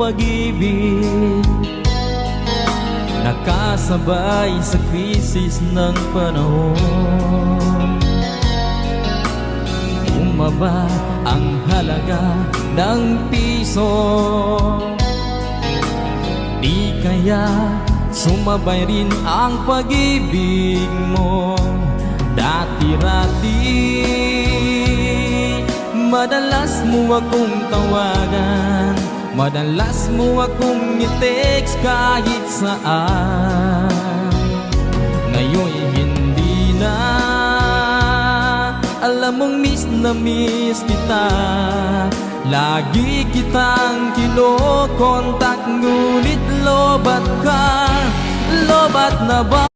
pag-ibig, nakasabay sa krisis ng panahon. Bumaba ang halaga ng piso, di kaya sumabay rin ang pag-ibig mo. Dati-rati madalas mo akong tawagan, madalas mo akong i-text kahit saan. Ngayon'y hindi na, alam mong miss na miss kita. Lagi kitang kinokontak, ngunit lobat ka, lobat na ba?